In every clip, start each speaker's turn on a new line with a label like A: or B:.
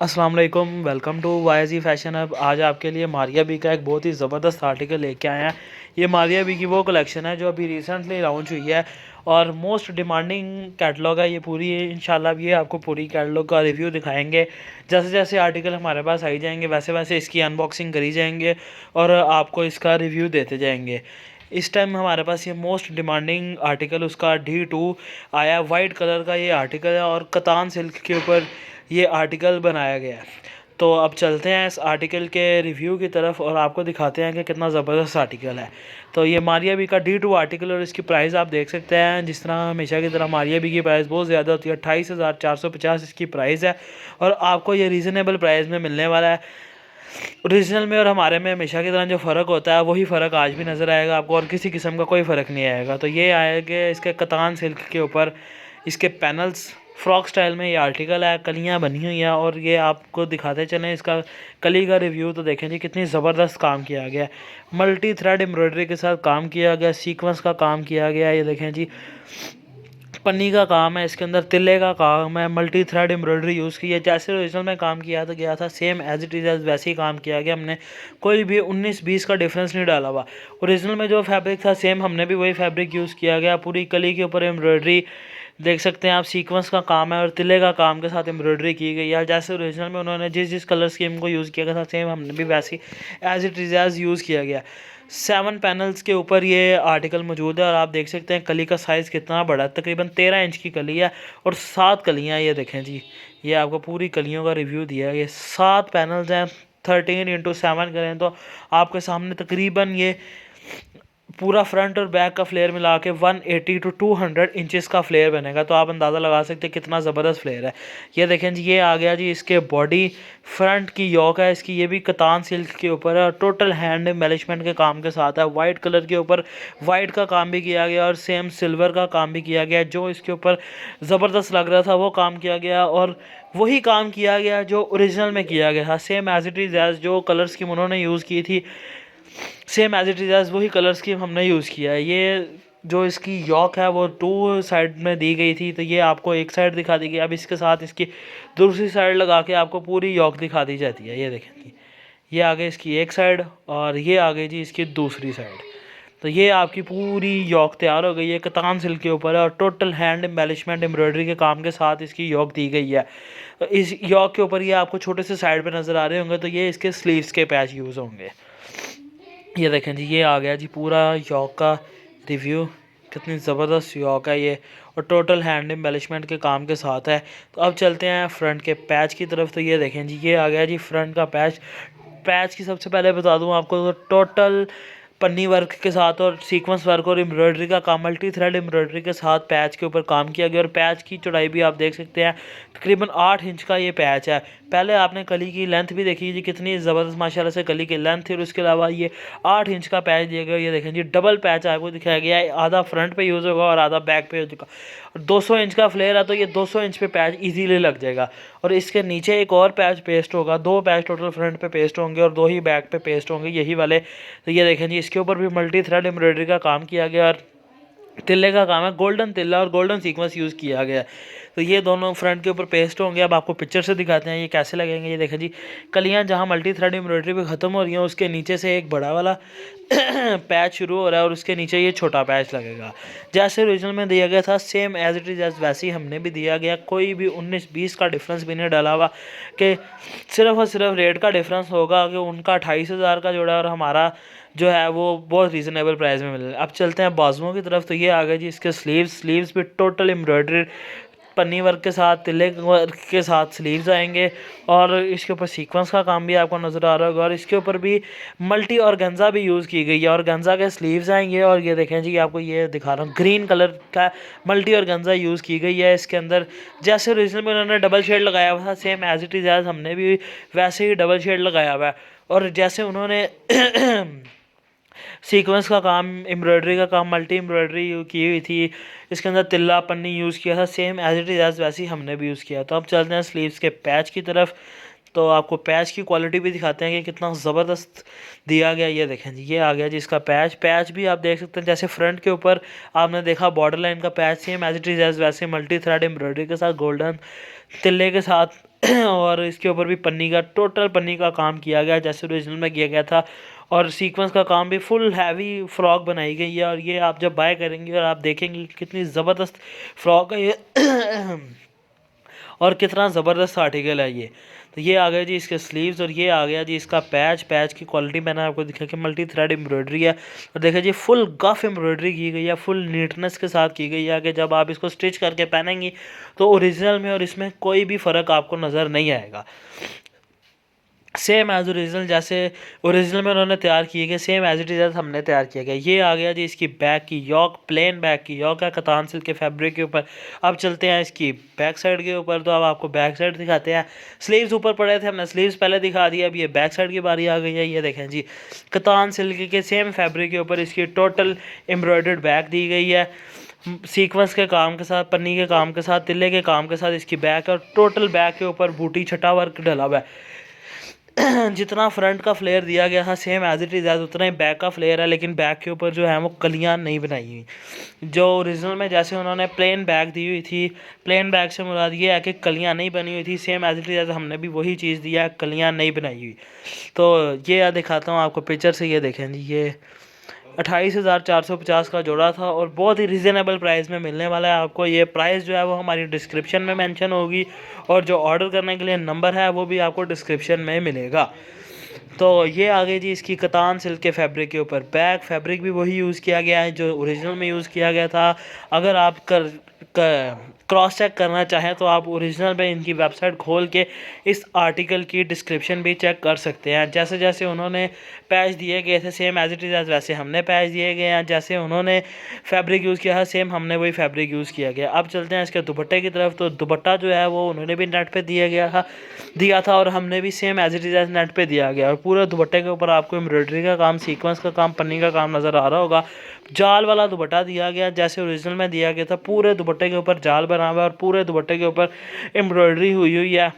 A: अस्सलाम वालेकुम, welcome to YG fashion hub. आज आपके लिए मारिया बी का एक बहुत ही ज़बरदस्त आर्टिकल लेके आए हैं। ये मारिया बी की वो कलेक्शन है जो अभी रिसेंटली लॉन्च हुई है और मोस्ट डिमांडिंग कैटलॉग है ये पूरी। इंशाल्लाह ये आपको पूरी कैटलॉग का रिव्यू दिखाएंगे। जैसे जैसे आर्टिकल हमारे पास आई जाएंगे वैसे वैसे इसकी अनबॉक्सिंग करी जाएंगे और आपको इसका रिव्यू देते जाएंगे। इस टाइम हमारे पास ये मोस्ट डिमांडिंग आर्टिकल उसका D2 आया। वाइट कलर का ये आर्टिकल है और कतान सिल्क के ऊपर ये आर्टिकल बनाया गया है। तो अब चलते हैं इस आर्टिकल के रिव्यू की तरफ और आपको दिखाते हैं कि कितना ज़बरदस्त आर्टिकल है। तो ये मारिया बी का D2 आर्टिकल और इसकी प्राइस आप देख सकते हैं। जिस तरह हमेशा की तरह मारिया बी की प्राइस बहुत ज़्यादा होती है, 28,450 इसकी प्राइस है और आपको ये रीज़नेबल प्राइस में मिलने वाला है। ओरिजिनल में और हमारे में हमेशा की तरह जो फ़र्क होता है वही फ़र्क आज भी नज़र आएगा आपको और किसी किस्म का कोई फ़र्क नहीं आएगा। तो ये आएगा इसके कतान सिल्क के ऊपर, इसके पैनल्स फ्रॉक स्टाइल में ये आर्टिकल है, कलियां बनी हुई हैं और ये आपको दिखाते चलें इसका कली का रिव्यू। तो देखें जी कितनी ज़बरदस्त काम किया गया है। मल्टी थ्रेड एम्ब्रॉयडरी के साथ काम किया गया, सीक्वेंस का काम किया गया। ये देखें जी पन्नी का काम है, इसके अंदर तिल्ले का काम है, मल्टी थ्रेड एम्ब्रॉयडरी यूज़ की है। जैसे ओरिजिनल में काम किया था गया था same as it is as वैसे ही काम किया गया। हमने कोई भी 19-20 का डिफरेंस नहीं डाला हुआ। ओरिजिनल में जो फैब्रिक था सेम हमने भी वही फैब्रिक यूज़ किया गया। पूरी कली के ऊपर एम्ब्रॉयडरी देख सकते हैं आप, सीक्वेंस का काम है और तिल्ले का काम के साथ एम्ब्रॉयडरी की गई है। जैसे ओरिजिनल में उन्होंने जिस जिस कलर स्कीम को यूज़ किया गया था सेम हमने भी वैसे as it is as use किया गया। 7 पैनल्स के ऊपर ये आर्टिकल मौजूद है और आप देख सकते हैं कली का साइज़ कितना बड़ा है। तकरीबन 13 इंच की कली है और 7 कलियाँ। ये देखें जी, ये आपको पूरी कलियों का रिव्यू दिया है। ये 7 पैनल्स हैं, 13x7 करें तो आपके सामने तकरीबन ये पूरा फ्रंट और बैक का फ्लेयर मिला के 180 टू 200 इंचेस का फ्लेयर बनेगा। तो आप अंदाज़ा लगा सकते हैं कितना ज़बरदस्त फ्लेयर है। ये देखें जी, ये आ गया जी इसके बॉडी फ्रंट की योक है इसकी, ये भी कतान सिल्क के ऊपर है और टोटल हैंड एम्बेलिशमेंट के काम के साथ है। वाइट कलर के ऊपर वाइट का काम भी किया गया और सेम सिल्वर का काम भी किया गया। जो इसके ऊपर ज़बरदस्त लग रहा था वो काम किया गया और वही काम किया गया जो ओरिजिनल में किया गया था। Same as it is as जो कलर स्कीम उन्होंने यूज़ की थी same as it is as वही कलर स्कीम हमने यूज़ किया है। ये जो इसकी यॉक है वो 2 साइड में दी गई थी, तो ये आपको एक साइड दिखा दी गई। अब इसके साथ इसकी दूसरी साइड लगा के आपको पूरी यॉक दिखा दी जाती है। ये देखें जी, ये आ गई इसकी एक साइड और ये आ गई जी इसकी दूसरी साइड। तो ये आपकी पूरी यॉक तैयार हो गई है, कतान सिल्क के ऊपर है और टोटल हैंड एम्बेलिशमेंट एम्ब्रॉयडरी के काम के साथ इसकी यॉक दी गई है। तो इस यॉक के ऊपर ये आपको छोटे से साइड पे नज़र आ रहे होंगे, तो ये इसके स्लीव्स के पैच यूज़ होंगे। ये देखें जी, ये आ गया जी पूरा यॉक का रिव्यू। कितनी ज़बरदस्त यॉक है ये और टोटल हैंड एम्बेलिशमेंट के काम के साथ है। तो अब चलते हैं फ्रंट के पैच की तरफ। तो ये देखें जी, ये आ गया जी फ्रंट का पैच। पैच की सबसे पहले बता दूं आपको तो टोटल पन्नी वर्क के साथ और सीक्वेंस वर्क और एम्ब्रॉयडरी का काम, मल्टी थ्रेड एम्ब्रॉयडरी के साथ पैच के ऊपर काम किया गया और पैच की चौड़ाई भी आप देख सकते हैं तकरीबन 8 इंच का ये पैच है। पहले आपने कली की लेंथ भी देखी जी कितनी ज़बरदस्त माशाल्लाह से कली की लेंथ थी और उसके अलावा ये 8 इंच का पैच दिया गया। ये देखें जी डबल पैच आपको दिखाया गया है, आधा फ्रंट पे यूज़ होगा और आधा बैक पे होगा। 200 इंच का फ्लेयर है तो ये 200 इंच पे पैच इजीली लग जाएगा और इसके नीचे एक और पैच पेस्ट होगा। 2 पैच टोटल फ्रंट पे पेस्ट होंगे और 2 ही बैक पे पेस्ट होंगे यही वाले। तो ये देखें जी इसके ऊपर भी मल्टी थ्रेड एम्ब्रॉयडरी का काम किया गया और तिल्ले का काम है, गोल्डन तिल्ला और गोल्डन सीक्वेंस यूज़ किया गया। तो ये दोनों फ्रंट के ऊपर पेस्ट होंगे। अब आपको पिक्चर से दिखाते हैं ये कैसे लगेंगे। ये देखें जी कलियां जहां मल्टी थ्रेड एम्ब्रॉयडरी पे ख़त्म हो रही हैं उसके नीचे से एक बड़ा वाला पैच शुरू हो रहा है और उसके नीचे ये छोटा पैच लगेगा। जैसे ओरिजिनल में दिया गया था same as it is as वैसे ही हमने भी दिया गया। कोई भी 19-20 का डिफरेंस भी नहीं डाला हुआ कि सिर्फ और सिर्फ रेट का डिफरेंस होगा कि उनका 28,000 का जोड़ा और हमारा जो है वो बहुत रीज़नेबल प्राइस में मिल रहा है। अब चलते हैं बाजुओं की तरफ। तो ये आ गए जी इसके स्लीव्स भी टोटल एम्ब्रॉयडरी पन्नी वर्क के साथ, तिल्ले वर्क के साथ स्लीव्स आएंगे और इसके ऊपर सीक्वेंस का काम भी आपको नज़र आ रहा होगा और इसके ऊपर भी मल्टी ऑर्गेन्जा भी यूज़ की गई है। ऑर्गेन्जा के स्लीव्स आएंगे और ये देखें जी आपको ये दिखा रहा हूँ ग्रीन कलर का मल्टी ऑर्गेन्जा यूज़ की गई है इसके अंदर। जैसे ओरिजिनल में उन्होंने डबल शेड लगाया हुआ था same as it is as हमने भी वैसे ही डबल शेड लगाया हुआ है और जैसे उन्होंने सीक्वेंस का काम, एम्ब्रॉयडरी का काम, मल्टी एम्ब्रॉयडरी की हुई थी, इसके अंदर तिल्ला पन्नी यूज़ किया था same as it is as वैसे ही हमने भी यूज़ किया। तो अब चलते हैं स्लीव्स के पैच की तरफ। तो आपको पैच की क्वालिटी भी दिखाते हैं कि कितना ज़बरदस्त दिया गया। ये देखें जी, ये आ गया जी इसका पैच भी आप देख सकते हैं। जैसे फ्रंट के ऊपर आपने देखा बॉर्डर लाइन का patch same as it is as वैसे मल्टी थ्रेड एम्ब्रॉयडरी के साथ गोल्डन तिल्ले के साथ और इसके ऊपर भी पन्नी का टोटल पन्नी का काम किया गया जैसे ओरिजिनल में किया गया था। और सीक्वेंस का काम भी फुल हैवी फ्रॉक बनाई गई है। और ये आप जब बाय करेंगे और आप देखेंगे कितनी ज़बरदस्त फ्रॉक है ये और कितना ज़बरदस्त आर्टिकल है ये। तो ये आ गया जी इसके स्लीव्स और ये आ गया जी इसका पैच। पैच की क्वालिटी मैंने आपको दिखा कि मल्टी थ्रेड एम्ब्रॉयडरी है। और देखिए जी फुल गफ एम्ब्रॉयडरी की गई है, फुल नीटनेस के साथ की गई है कि जब आप इसको स्टिच करके पहनेंगी तो ओरिजिनल में और इसमें कोई भी फ़र्क आपको नज़र नहीं आएगा। सेम एज ओरिजिनल जैसे ओरिजिनल में उन्होंने तैयार किए गए सेम एज इट इज़ हमने तैयार किया गया। ये आ गया जी इसकी बैक की यॉक, प्लेन बैक की यॉक है कतान सिल्क के फैब्रिक के ऊपर। अब चलते हैं इसकी बैक साइड के ऊपर, तो अब आपको बैक साइड दिखाते हैं। स्लीव्स ऊपर पड़े थे, हमने स्लीव्स पहले दिखा दिया, अब ये बैक साइड की बारी आ गई है। ये देखें जी कतान सिल्क के सेम फैब्रिक के ऊपर इसकी टोटल एम्ब्रॉयडर्ड बैक दी गई है सीक्वेंस के काम के साथ, पन्नी के काम के साथ, तिल्ले के काम के साथ इसकी बैक। और टोटल बैक के ऊपर बूटी छटा वर्क डला हुआ है। जितना फ्रंट का फ्लेयर दिया गया था सेम एज इट इज़ उतना ही बैक का फ्लेयर है, लेकिन बैक के ऊपर जो है वो कलियां नहीं बनाई हुई। जो ओरिजिनल में जैसे उन्होंने प्लेन बैक दी हुई थी, प्लेन बैक से मुराद ये है कि कलियां नहीं बनी हुई थी, सेम एज इट इज़ हमने भी वही चीज़ दिया है, कलियां नहीं बनाई हुई। तो ये दिखाता हूँ आपको पिक्चर से, ये देखें जी ये 28,450 का जोड़ा था और बहुत ही रिजनेबल प्राइस में मिलने वाला है आपको। ये प्राइस जो है वो हमारी डिस्क्रिप्शन में मेंशन होगी और जो ऑर्डर करने के लिए नंबर है वो भी आपको डिस्क्रिप्शन में मिलेगा। तो ये आ गई जी इसकी कतान सिल्क के फैब्रिक के ऊपर बैक। फैब्रिक भी वही यूज़ किया गया है जो ओरिजिनल में यूज़ किया गया था। अगर आप क्रॉस चेक करना चाहें तो आप ओरिजिनल में इनकी वेबसाइट खोल के इस आर्टिकल की डिस्क्रिप्शन भी चेक कर सकते हैं। जैसे जैसे उन्होंने पैच दिए गए थे सेम एज इट इज़ वैसे हमने पैच दिए गए हैं, जैसे उन्होंने फैब्रिक यूज़ किया है सेम हमने वही फैब्रिक यूज़ किया गया। अब चलते हैं इसके दुपट्टे की तरफ। तो दुपट्टा जो है वो उन्होंने भी नेट पे दिया था और हमने भी same as it is net पे दिया गया। और पूरे दुपट्टे के ऊपर आपको एम्ब्रॉयडरी का काम, सीक्वेंस का काम, पन्नी का काम नज़र आ रहा होगा। जाल वाला दुपट्टा दिया गया जैसे ओरिजिनल में दिया गया था, पूरे दुपट्टे के ऊपर जाल बना हुआ है और पूरे दुपट्टे के ऊपर एम्ब्रॉयडरी हुई है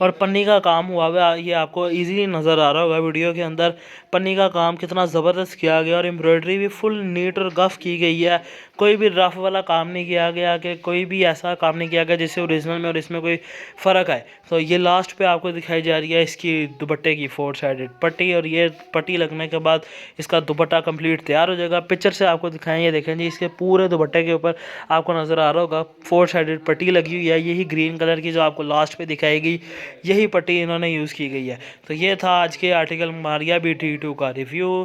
A: और पन्नी का काम हुआ हुआ है। ये आपको इजीली नज़र आ रहा होगा वीडियो के अंदर पन्नी का काम कितना ज़बरदस्त किया गया और एम्ब्रॉयडरी भी फुल नीट और गफ़ की गई है। कोई भी रफ़ वाला काम नहीं किया गया कि कोई भी ऐसा काम नहीं किया गया जिससे ओरिजिनल में और इसमें कोई फ़र्क आए। तो ये लास्ट पे आपको दिखाई जा रही है इसकी दुपट्टे की 4 साइडेड पट्टी और ये पट्टी लगने के बाद इसका दुपट्टा कंप्लीट तैयार हो जाएगा। पिक्चर से आपको दिखाएं, ये देखें जी इसके पूरे दुपट्टे के ऊपर आपको नज़र आ रहा होगा 4 साइडेड पट्टी लगी हुई है। यही ग्रीन कलर की जो आपको लास्ट पे दिखाएगी यही पट्टी इन्होंने यूज़ की गई है। तो ये था आज के आर्टिकल मारिया BT2 का रिव्यू।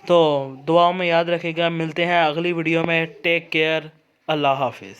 A: तो दुआओं में याद रखिएगा, मिलते हैं अगली वीडियो में। टेक केयर, अल्लाह हाफिज़।